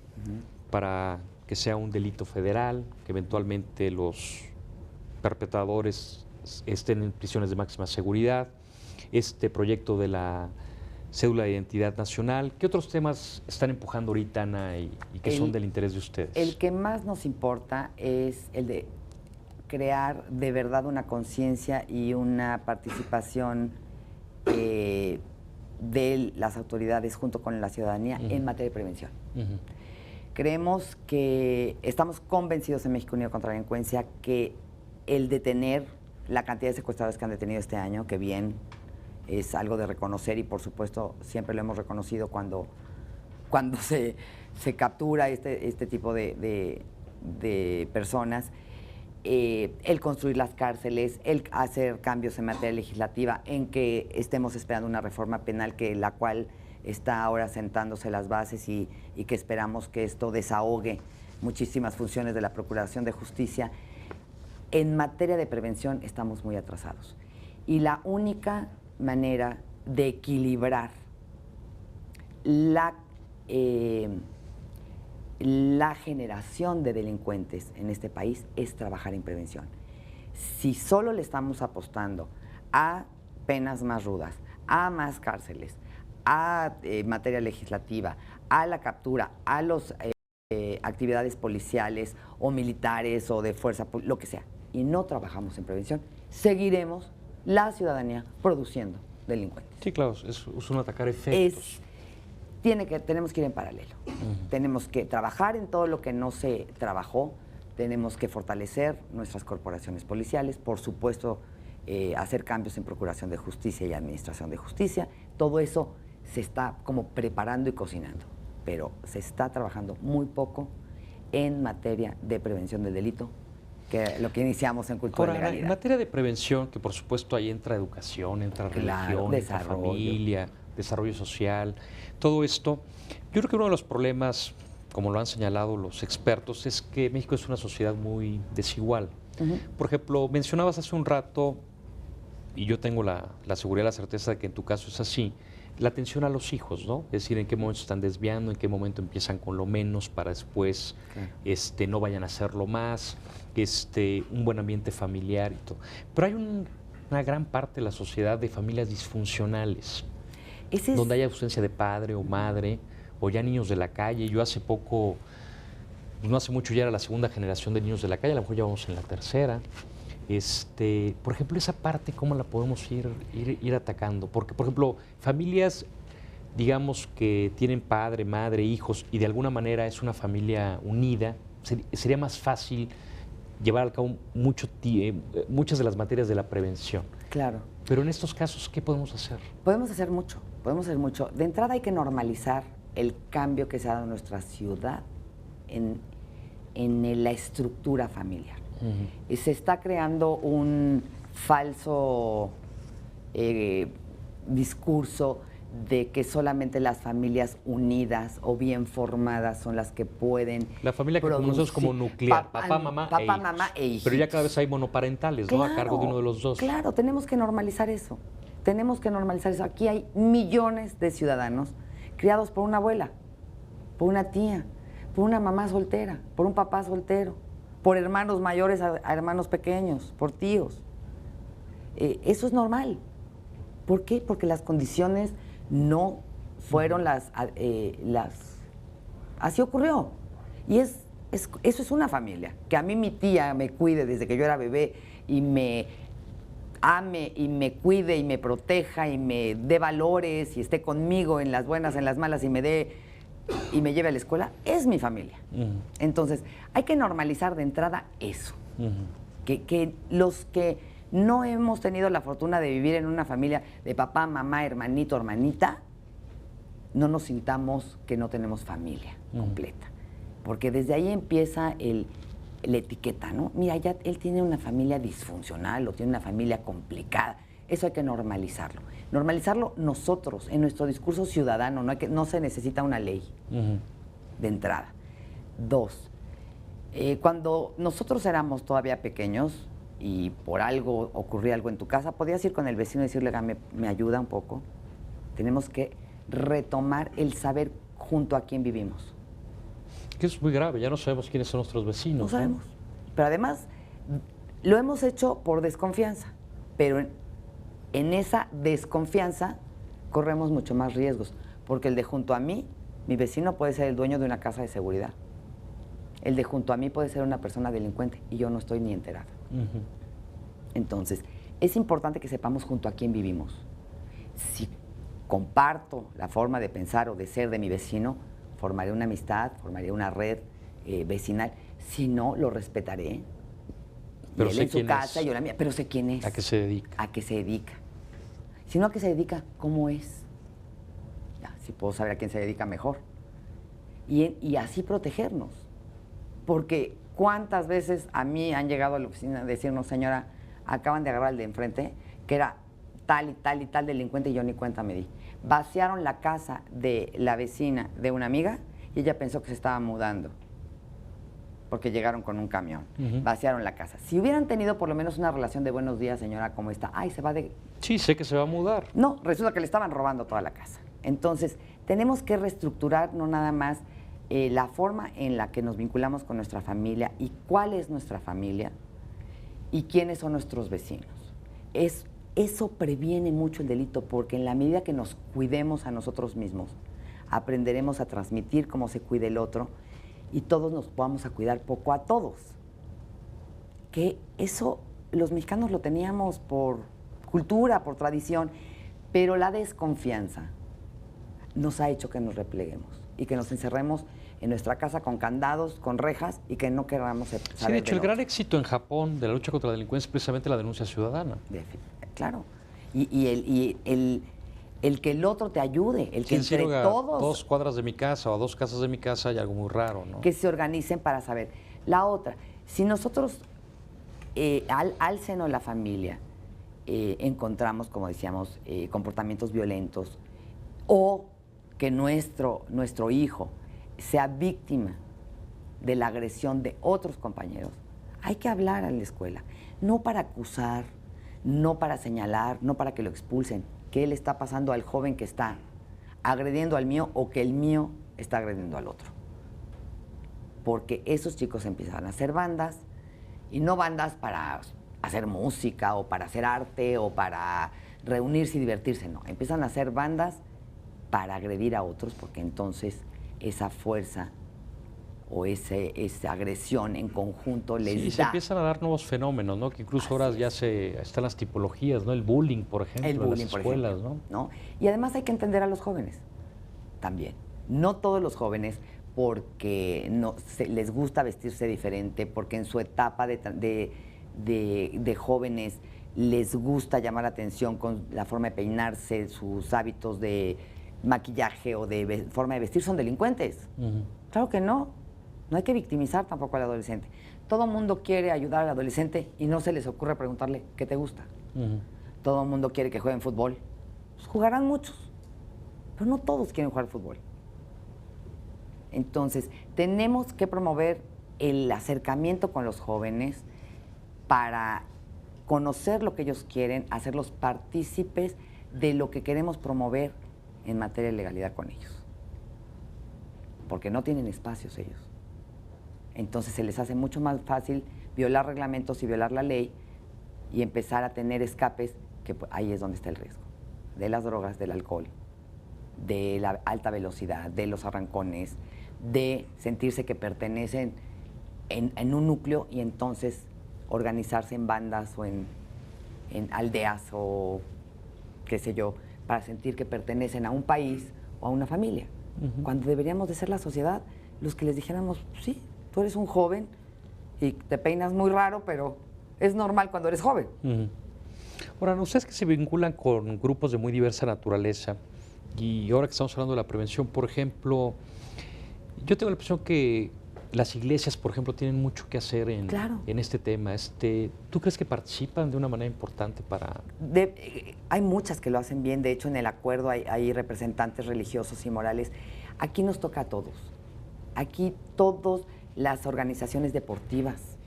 para que sea un delito federal, que eventualmente los perpetradores estén en prisiones de máxima seguridad, este proyecto de la cédula de identidad nacional. ¿Qué otros temas están empujando ahorita, Ana, y que son del interés de ustedes? El que más nos importa es el de crear de verdad una conciencia y una participación de las autoridades junto con la ciudadanía en materia de prevención. Creemos que estamos convencidos en México Unido contra la Delincuencia que el detener la cantidad de secuestradores que han detenido este año, que bien es algo de reconocer, y por supuesto siempre lo hemos reconocido cuando se captura este tipo de personas, el construir las cárceles, el hacer cambios en materia legislativa, en que estemos esperando una reforma penal la cual está ahora sentándose las bases y que esperamos que esto desahogue muchísimas funciones de la Procuración de Justicia. En materia de prevención estamos muy atrasados. Y la única manera de equilibrar la generación de delincuentes en este país es trabajar en prevención. Si solo le estamos apostando a penas más rudas, a más cárceles, a materia legislativa, a la captura, a las actividades policiales o militares o de fuerza, lo que sea, y no trabajamos en prevención, seguiremos la ciudadanía produciendo delincuentes. Sí, claro, es un atacar efectos. Tenemos que ir en paralelo. Tenemos que trabajar en todo lo que no se trabajó, tenemos que fortalecer nuestras corporaciones policiales, por supuesto, hacer cambios en Procuración de Justicia y Administración de Justicia. Todo eso se está como preparando y cocinando, pero se está trabajando muy poco en materia de prevención del delito, que lo que iniciamos en Cultura de Legalidad. En materia de prevención, que por supuesto ahí entra educación, entra religión, entra familia, desarrollo social, todo esto. Yo creo que uno de los problemas, como lo han señalado los expertos, es que México es una sociedad muy desigual. Por ejemplo, mencionabas hace un rato, y yo tengo la seguridad, la certeza de que en tu caso es así, la atención a los hijos, ¿no? Es decir, en qué momento se están desviando, en qué momento empiezan con lo menos para después no vayan a hacerlo más, un buen ambiente familiar y todo. Pero hay una gran parte de la sociedad de familias disfuncionales, donde hay ausencia de padre o madre, o ya niños de la calle. Yo hace poco, no hace mucho, ya era la segunda generación de niños de la calle, a lo mejor ya vamos en la tercera. Por ejemplo, esa parte, ¿cómo la podemos ir atacando? Porque, por ejemplo, familias, digamos, que tienen padre, madre, hijos, y de alguna manera es una familia unida, sería más fácil llevar a cabo muchas de las materias de la prevención. Claro. Pero en estos casos, ¿qué podemos hacer? Podemos hacer mucho, podemos hacer mucho. De entrada hay que normalizar el cambio que se ha dado en nuestra ciudad en la estructura familiar. Y se está creando un falso discurso de que solamente las familias unidas o bien formadas son las que pueden la familia que conocemos como nuclear, papá, mamá e hijos. Pero ya cada vez hay monoparentales, claro, ¿no? A cargo de uno de los dos. Claro, tenemos que normalizar eso. Tenemos que normalizar eso. Aquí hay millones de ciudadanos criados por una abuela, por una tía, por una mamá soltera, por un papá soltero, por hermanos mayores a hermanos pequeños, por tíos. Eso es normal. ¿Por qué? Porque las condiciones no fueron las... Así ocurrió. Y eso es una familia. Que a mí mi tía me cuide desde que yo era bebé y me ame y me cuide y me proteja y me dé valores y esté conmigo en las buenas, en las malas y me lleve a la escuela, es mi familia. Entonces, hay que normalizar de entrada eso. Que los que no hemos tenido la fortuna de vivir en una familia de papá, mamá, hermanito, hermanita, no nos sintamos que no tenemos familia completa. Porque desde ahí empieza la etiqueta, ¿no? Mira, ya él tiene una familia disfuncional o tiene una familia complicada. Eso hay que normalizarlo. Normalizarlo nosotros, en nuestro discurso ciudadano. No se necesita una ley de entrada. 2, cuando nosotros éramos todavía pequeños y por algo ocurría algo en tu casa, podías ir con el vecino y decirle, ¿me ayuda un poco? Tenemos que retomar el saber junto a quién vivimos. Que es muy grave, ya no sabemos quiénes son nuestros vecinos. No sabemos. Pero además, lo hemos hecho por desconfianza. Pero en esa desconfianza corremos mucho más riesgos. Porque el de junto a mí, mi vecino puede ser el dueño de una casa de seguridad. El de junto a mí puede ser una persona delincuente y yo no estoy ni enterada. Entonces, es importante que sepamos junto a quién vivimos. Si comparto la forma de pensar o de ser de mi vecino, formaré una amistad, formaré una red vecinal. Si no, lo respetaré. Pero él sé en su casa, yo la mía. Pero sé quién es. ¿A qué se dedica? A qué se dedica. Si no, a qué se dedica, ¿cómo es? Ya, si puedo saber a quién se dedica, mejor. Y así protegernos. Porque ¿cuántas veces a mí han llegado a la oficina a decirnos, señora, acaban de agarrar al de enfrente, que era tal y tal y tal delincuente y yo ni cuenta me di? Vaciaron la casa de la vecina de una amiga y ella pensó que se estaba mudando porque llegaron con un camión. Vaciaron la casa. Si hubieran tenido por lo menos una relación de buenos días, señora, ¿cómo está? Ay, se va de... Sí, sé que se va a mudar. No, resulta que le estaban robando toda la casa. Entonces, tenemos que reestructurar no nada más la forma en la que nos vinculamos con nuestra familia y cuál es nuestra familia y quiénes son nuestros vecinos. Eso previene mucho el delito, porque en la medida que nos cuidemos a nosotros mismos, aprenderemos a transmitir cómo se cuida el otro y todos nos podamos a cuidar poco a todos. Que eso los mexicanos lo teníamos por cultura, por tradición, pero la desconfianza nos ha hecho que nos repleguemos y que nos encerremos en nuestra casa con candados, con rejas y que no queramos saber. Sí, de hecho, el gran éxito en Japón de la lucha contra la delincuencia es precisamente la denuncia ciudadana. Claro. Y el que el otro te ayude, el que entre todos... A 2 cuadras de mi casa o a 2 casas de mi casa hay algo muy raro, ¿no? Que se organicen para saber. La otra, si nosotros al seno de la familia encontramos, como decíamos, comportamientos violentos o que nuestro hijo sea víctima de la agresión de otros compañeros, hay que hablar a la escuela, no para acusar, no para señalar, no para que lo expulsen, qué le está pasando al joven que está agrediendo al mío o que el mío está agrediendo al otro. Porque esos chicos empiezan a hacer bandas, y no bandas para hacer música o para hacer arte o para reunirse y divertirse, no. Empiezan a hacer bandas para agredir a otros, porque entonces esa fuerza o esa agresión en conjunto les Sí, da. se empiezan a dar nuevos fenómenos, ¿no? Que incluso Así ahora es. ya están las tipologías, ¿no? El bullying, por ejemplo, El bullying, en las por escuelas, ejemplo, ¿no? ¿no? Y además hay que entender a los jóvenes también. No todos los jóvenes, porque les gusta vestirse diferente, porque en su etapa de jóvenes les gusta llamar la atención con la forma de peinarse, sus hábitos de maquillaje o de forma de vestir, son delincuentes. Claro que no. No hay que victimizar tampoco al adolescente. Todo el mundo quiere ayudar al adolescente y no se les ocurre preguntarle qué te gusta. Todo el mundo quiere que jueguen fútbol. Pues jugarán muchos, pero no todos quieren jugar fútbol. Entonces, tenemos que promover el acercamiento con los jóvenes para conocer lo que ellos quieren, hacerlos partícipes de lo que queremos promover en materia de legalidad con ellos. Porque no tienen espacios ellos. Entonces, se les hace mucho más fácil violar reglamentos y violar la ley y empezar a tener escapes, que ahí es donde está el riesgo. De las drogas, del alcohol, de la alta velocidad, de los arrancones, de sentirse que pertenecen en un núcleo y entonces organizarse en bandas o en aldeas o qué sé yo, para sentir que pertenecen a un país o a una familia. Cuando deberíamos de ser la sociedad los que les dijéramos, sí, tú eres un joven y te peinas muy raro, pero es normal cuando eres joven. Ahora, ustedes que se vinculan con grupos de muy diversa naturaleza, y ahora que estamos hablando de la prevención, por ejemplo, yo tengo la impresión que las iglesias, por ejemplo, tienen mucho que hacer en este tema. ¿Tú crees que participan de una manera importante para...? Hay muchas que lo hacen bien. De hecho, en el acuerdo hay representantes religiosos y morales. Aquí nos toca a todos. Aquí todas las organizaciones deportivas,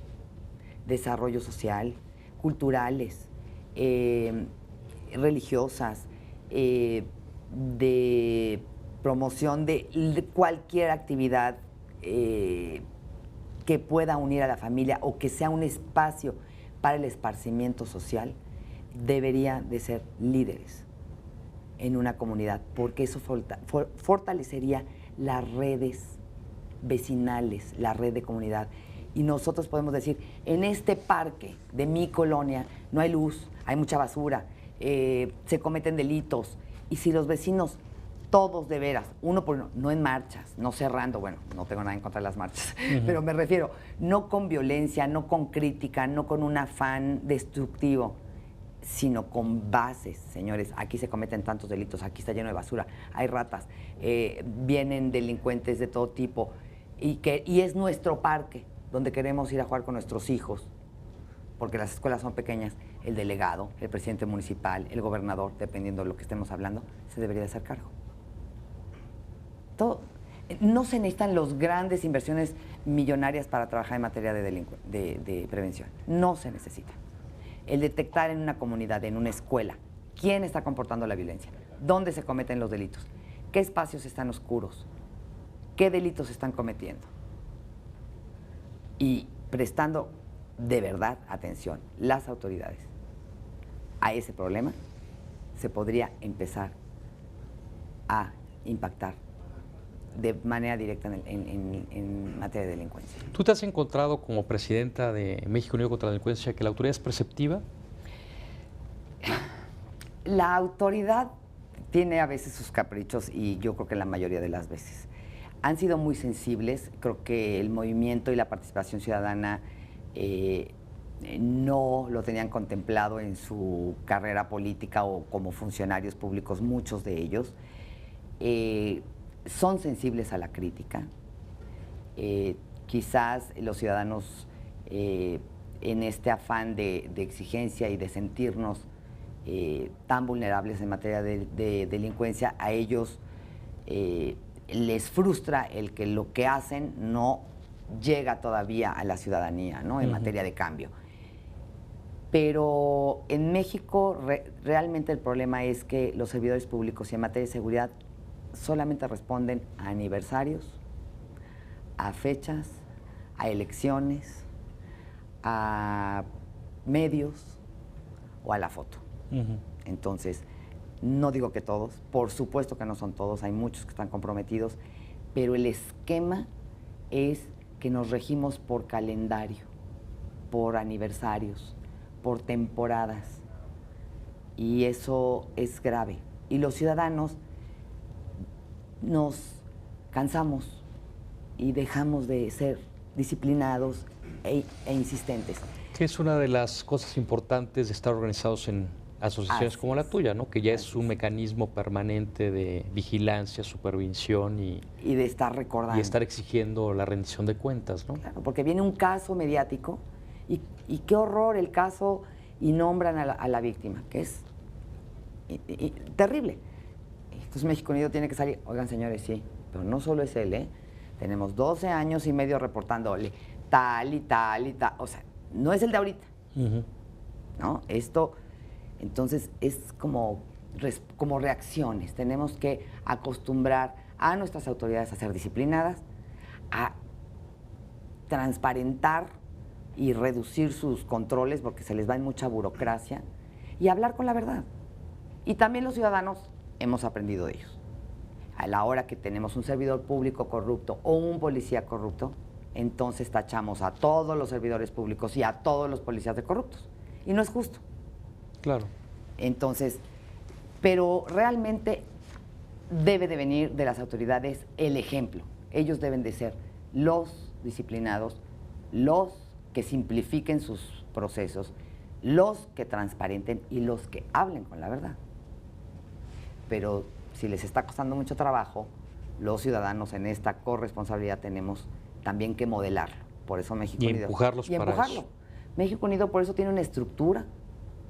desarrollo social, culturales, religiosas, de promoción de cualquier actividad que pueda unir a la familia o que sea un espacio para el esparcimiento social, debería de ser líderes en una comunidad, porque eso fortalecería las redes vecinales, la red de comunidad. Y nosotros podemos decir, en este parque de mi colonia no hay luz, hay mucha basura, se cometen delitos. Y si los vecinos, todos de veras, uno por uno, no en marchas, no cerrando, bueno, no tengo nada en contra de las marchas, pero me refiero, no con violencia, no con crítica, no con un afán destructivo, sino con bases, señores. Aquí se cometen tantos delitos, aquí está lleno de basura, hay ratas, vienen delincuentes de todo tipo, y es nuestro parque donde queremos ir a jugar con nuestros hijos, porque las escuelas son pequeñas. El delegado, el presidente municipal, el gobernador, dependiendo de lo que estemos hablando, se debería de hacer cargo. No se necesitan las grandes inversiones millonarias para trabajar en materia de prevención. No se necesita. El detectar en una comunidad, en una escuela, quién está comportando la violencia, dónde se cometen los delitos, qué espacios están oscuros, qué delitos se están cometiendo. Y prestando de verdad atención las autoridades a ese problema, se podría empezar a impactar de manera directa en materia de delincuencia. ¿Tú te has encontrado como presidenta de México Unido contra la Delincuencia que la autoridad es perceptiva? La autoridad tiene a veces sus caprichos y yo creo que la mayoría de las veces. Han sido muy sensibles. Creo que el movimiento y la participación ciudadana no lo tenían contemplado en su carrera política o como funcionarios públicos, muchos de ellos. Son sensibles a la crítica. Quizás los ciudadanos, en este afán de exigencia y de sentirnos tan vulnerables en materia de delincuencia, a ellos les frustra el que lo que hacen no llega todavía a la ciudadanía, ¿no? En materia de cambio. Pero en México realmente el problema es que los servidores públicos y en materia de seguridad solamente responden a aniversarios, a fechas, a elecciones, a medios o a la foto. Entonces, no digo que todos, por supuesto que no son todos, hay muchos que están comprometidos, pero el esquema es que nos regimos por calendario, por aniversarios, por temporadas. Y eso es grave. Y los ciudadanos nos cansamos y dejamos de ser disciplinados e insistentes. Que es una de las cosas importantes de estar organizados en asociaciones como la tuya, ¿no? Que ya es un mecanismo permanente de vigilancia, supervisión y de estar recordando. Y estar exigiendo la rendición de cuentas, ¿no? Claro, porque viene un caso mediático y qué horror el caso y nombran a la víctima, que es terrible. Entonces México Unido tiene que salir, oigan señores, sí, pero no solo es él, ¿eh? Tenemos 12 años y medio reportándole tal y tal y tal, o sea, no es el de ahorita, ¿no? Esto, entonces, es como reacciones. Tenemos que acostumbrar a nuestras autoridades a ser disciplinadas, a transparentar y reducir sus controles porque se les va en mucha burocracia y hablar con la verdad. Y también los ciudadanos hemos aprendido de ellos. A la hora que tenemos un servidor público corrupto o un policía corrupto, entonces tachamos a todos los servidores públicos y a todos los policías de corruptos. Y no es justo. Claro. Entonces, pero realmente debe de venir de las autoridades el ejemplo. Ellos deben de ser los disciplinados, los que simplifiquen sus procesos, los que transparenten y los que hablen con la verdad. Pero si les está costando mucho trabajo, los ciudadanos en esta corresponsabilidad tenemos también que modelarlo. Por eso México Unido. Empujarlos para eso. México Unido por eso tiene una estructura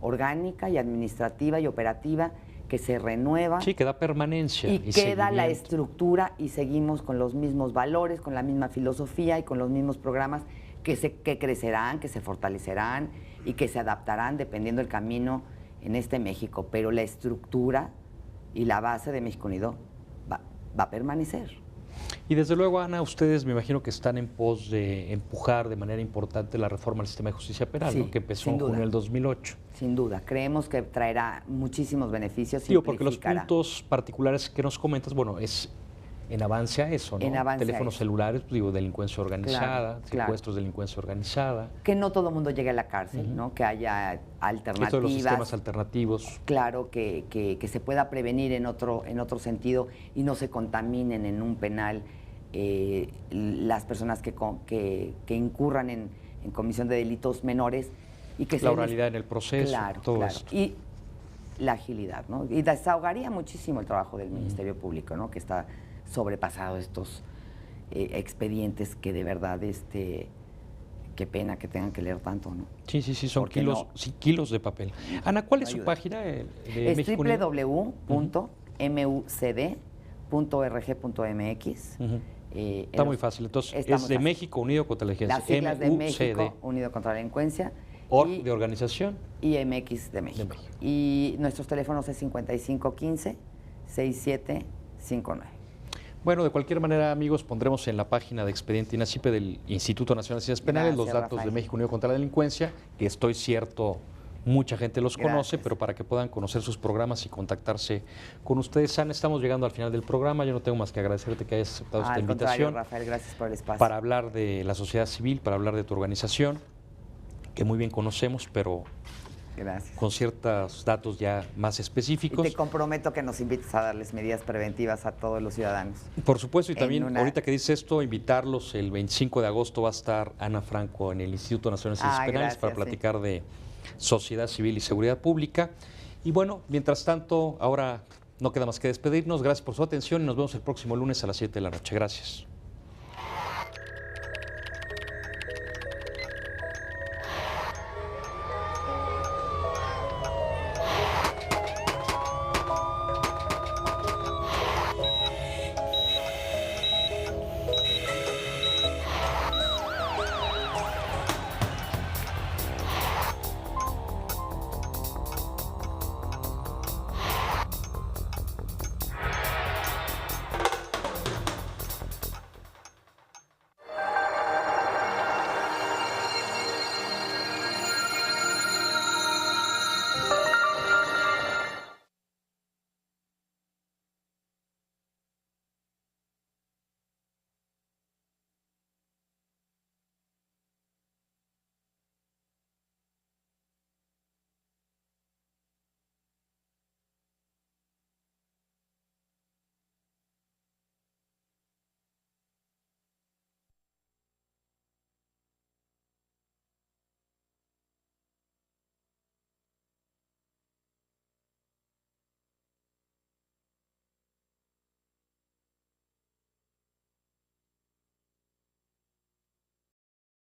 orgánica y administrativa y operativa que se renueva. Sí, que da permanencia. Y queda la estructura y seguimos con los mismos valores, con la misma filosofía y con los mismos programas que crecerán, que se fortalecerán y que se adaptarán dependiendo del camino en este México. Pero la estructura y la base de México Unido va a permanecer. Y desde luego, Ana, ustedes me imagino que están en pos de empujar de manera importante la reforma al sistema de justicia penal, sí, ¿no? Que empezó en junio del 2008. Sin duda, creemos que traerá muchísimos beneficios. Digo, porque los puntos particulares que nos comentas, bueno, es en avance a eso, ¿no? En avance teléfonos a celulares, digo, delincuencia organizada, claro. secuestros de delincuencia organizada. Que no todo el mundo llegue a la cárcel, ¿no? Que haya alternativas. Esto de los sistemas alternativos. Claro, que se pueda prevenir en otro sentido y no se contaminen en un penal las personas que incurran en comisión de delitos menores. Y que la oralidad en el proceso, claro, todo esto. Y la agilidad, ¿no? Y desahogaría muchísimo el trabajo del Ministerio Público, ¿no? Que está sobrepasado estos expedientes que de verdad, qué pena que tengan que leer tanto, ¿no? Sí, son kilos de papel. Ana, ¿cuál es su página de México Unido? www.mucd.org.mx. Está muy fácil. Entonces, es de México Unido contra la Delincuencia. Las siglas de México Unido contra la Delincuencia. Org de organización. Y MX de México. Y nuestros teléfonos es 5515-6759. Bueno, de cualquier manera, amigos, pondremos en la página de Expediente INACIPE del Instituto Nacional de Ciencias Penales los datos de México Unido contra la Delincuencia, que estoy cierto, mucha gente los conoce, pero para que puedan conocer sus programas y contactarse con ustedes. Ana, estamos llegando al final del programa. Yo no tengo más que agradecerte que hayas aceptado esta invitación. Rafael, gracias por el espacio. Para hablar de la sociedad civil, para hablar de tu organización, que muy bien conocemos, pero gracias. Con ciertos datos ya más específicos. Y te comprometo que nos invites a darles medidas preventivas a todos los ciudadanos. Por supuesto, y también ahorita que dices esto, invitarlos, el 25 de agosto va a estar Ana Franco en el Instituto Nacional de Ciencias Penales para platicar de sociedad civil y seguridad pública. Y bueno, mientras tanto, ahora no queda más que despedirnos. Gracias por su atención y nos vemos el próximo lunes a las 7 de la noche. Gracias.